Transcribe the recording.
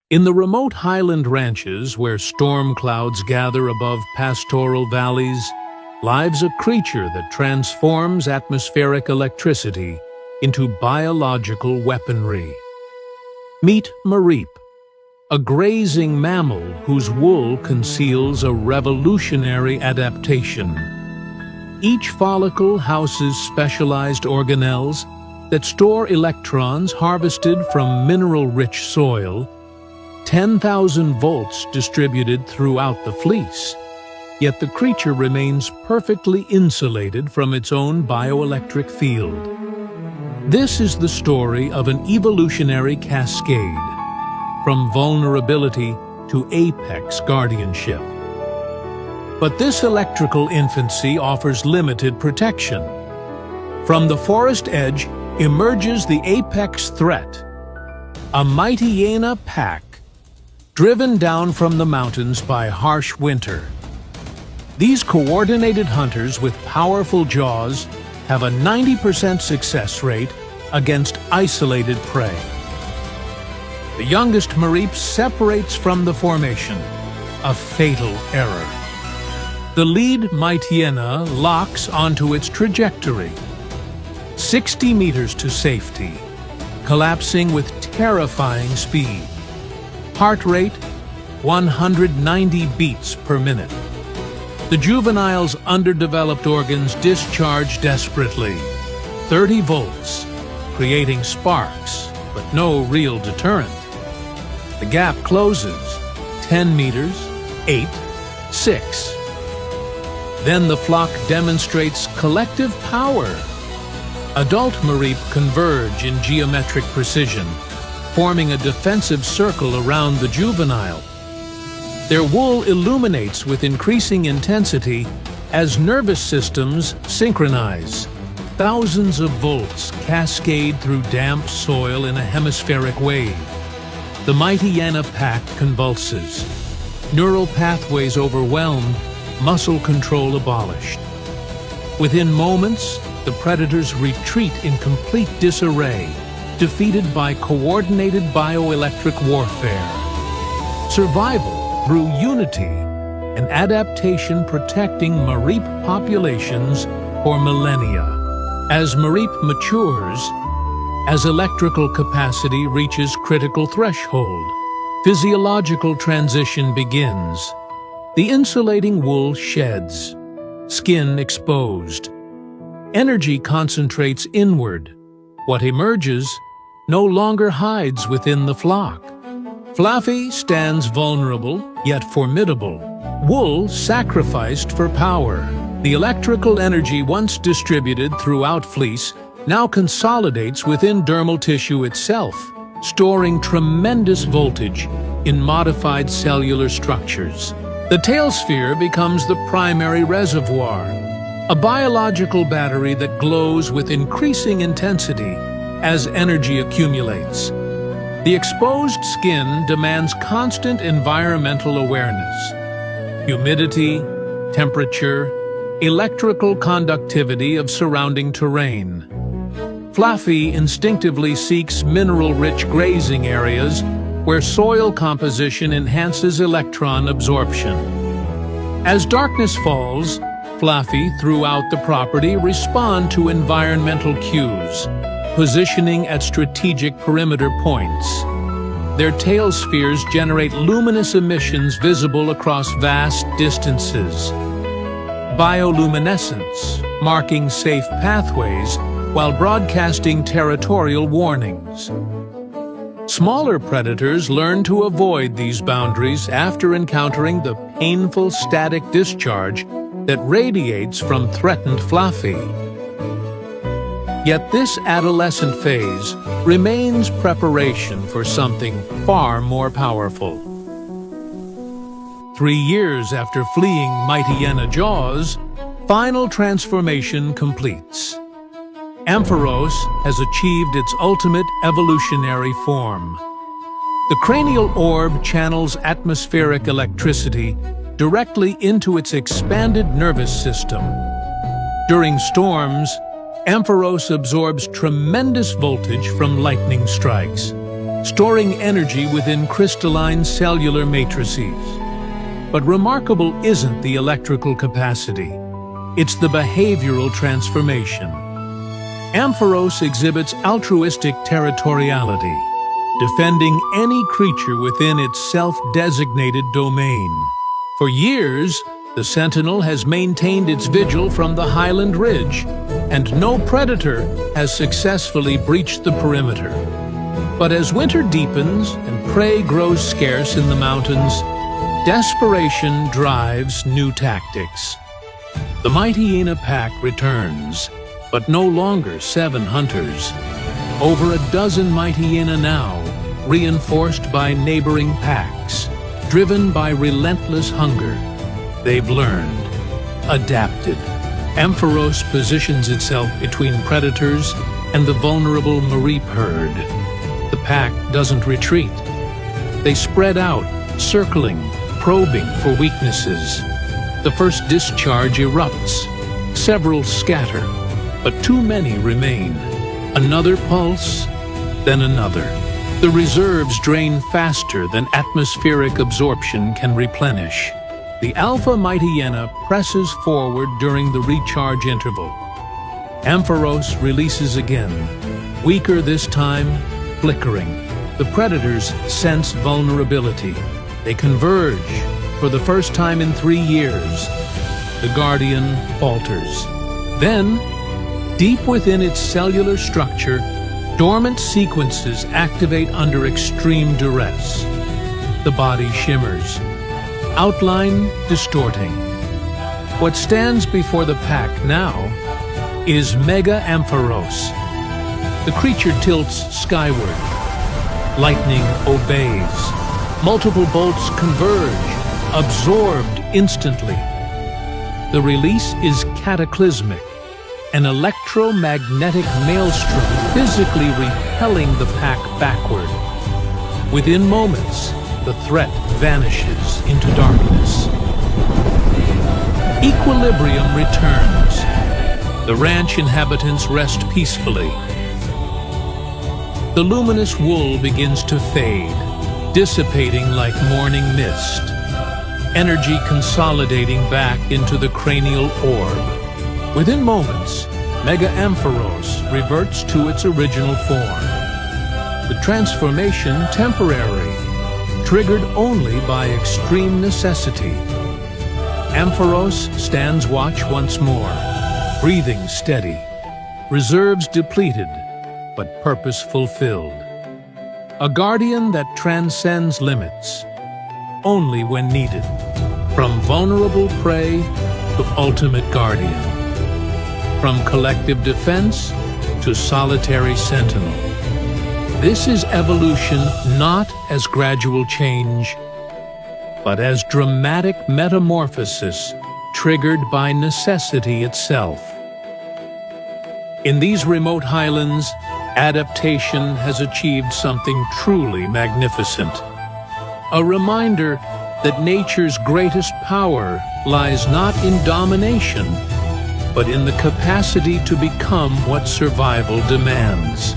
In the remote highland ranches where storm clouds gather above pastoral valleys, lives a creature that transforms atmospheric electricity into biological weaponry. Meet Mareep, a grazing mammal whose wool conceals a revolutionary adaptation. Each follicle houses specialized organelles that store electrons harvested from mineral-rich soil, 10,000 volts distributed throughout the fleece. Yet the creature remains perfectly insulated from its own bioelectric field. This is the story of an evolutionary cascade, from vulnerability to apex guardianship. But this electrical infancy offers limited protection. From the forest edge emerges the apex threat, a mighty hyena pack, driven down from the mountains by harsh winter. These coordinated hunters with powerful jaws have a 90% success rate against isolated prey. The youngest Mareep separates from the formation, a fatal error. The lead might hyena locks onto its trajectory, 60 meters to safety, collapsing with terrifying speed. Heart rate, 190 beats per minute. The juvenile's underdeveloped organs discharge desperately, 30 volts, creating sparks, but no real deterrent. The gap closes, 10 meters, 8, 6. Then the flock demonstrates collective power. Adult Mareep converge in geometric precision, forming a defensive circle around the juvenile. Their wool illuminates with increasing intensity as nervous systems synchronize. Thousands of volts cascade through damp soil in a hemispheric wave. The mighty hyena pack convulses. Neural pathways overwhelmed, muscle control abolished. Within moments, the predators retreat in complete disarray, defeated by coordinated bioelectric warfare. Survival through unity, an adaptation protecting Mareep populations for millennia. As Mareep matures, as electrical capacity reaches critical threshold, physiological transition begins. The insulating wool sheds, skin exposed. Energy concentrates inward. What emerges no longer hides within the flock. Fluffy stands vulnerable, yet formidable. Wool sacrificed for power. The electrical energy once distributed throughout fleece now consolidates within dermal tissue itself, storing tremendous voltage in modified cellular structures. The tail sphere becomes the primary reservoir, a biological battery that glows with increasing intensity as energy accumulates. The exposed skin demands constant environmental awareness. Humidity, temperature, electrical conductivity of surrounding terrain. Fluffy instinctively seeks mineral-rich grazing areas where soil composition enhances electron absorption. As darkness falls, Fluffy throughout the property respond to environmental cues, positioning at strategic perimeter points. Their tail spheres generate luminous emissions visible across vast distances. Bioluminescence, marking safe pathways while broadcasting territorial warnings. Smaller predators learn to avoid these boundaries after encountering the painful static discharge that radiates from threatened Fluffy. Yet this adolescent phase remains preparation for something far more powerful. 3 years after fleeing mighty hyena jaws, final transformation completes. Ampharos has achieved its ultimate evolutionary form. The cranial orb channels atmospheric electricity directly into its expanded nervous system. During storms, Ampharos absorbs tremendous voltage from lightning strikes, storing energy within crystalline cellular matrices. But remarkable isn't the electrical capacity. It's the behavioral transformation. Ampharos exhibits altruistic territoriality, defending any creature within its self-designated domain. For years, the Sentinel has maintained its vigil from the Highland Ridge, and no predator has successfully breached the perimeter. But as winter deepens and prey grows scarce in the mountains, desperation drives new tactics. The mighty hyena pack returns, but no longer 7 hunters. Over a dozen mighty hyena now, reinforced by neighboring packs, driven by relentless hunger. They've learned, adapted. Ampharos positions itself between predators and the vulnerable Mareep herd. The pack doesn't retreat. They spread out, circling, probing for weaknesses. The first discharge erupts. Several scatter, but too many remain. Another pulse, then another. The reserves drain faster than atmospheric absorption can replenish. The alpha mighty hyena presses forward during the recharge interval. Ampharos releases again, weaker this time, flickering. The predators sense vulnerability. They converge for the first time in 3 years. The guardian falters. Then, deep within its cellular structure, dormant sequences activate under extreme duress. The body shimmers, outline distorting. What stands before the pack now is Mega Ampharos. The creature tilts skyward. Lightning obeys. Multiple bolts converge, absorbed instantly. The release is cataclysmic, an electromagnetic maelstrom physically repelling the pack backward. Within moments, the threat vanishes into darkness. Equilibrium returns. The ranch inhabitants rest peacefully. The luminous wool begins to fade, dissipating like morning mist. Energy consolidating back into the cranial orb. Within moments, Mega Ampharos reverts to its original form. The transformation temporary, triggered only by extreme necessity. Ampharos stands watch once more, breathing steady, reserves depleted, but purpose fulfilled. A guardian that transcends limits, only when needed. From vulnerable prey to ultimate guardian. From collective defense to solitary sentinel. This is evolution not as gradual change, but as dramatic metamorphosis triggered by necessity itself. In these remote highlands, adaptation has achieved something truly magnificent. A reminder that nature's greatest power lies not in domination, but in the capacity to become what survival demands.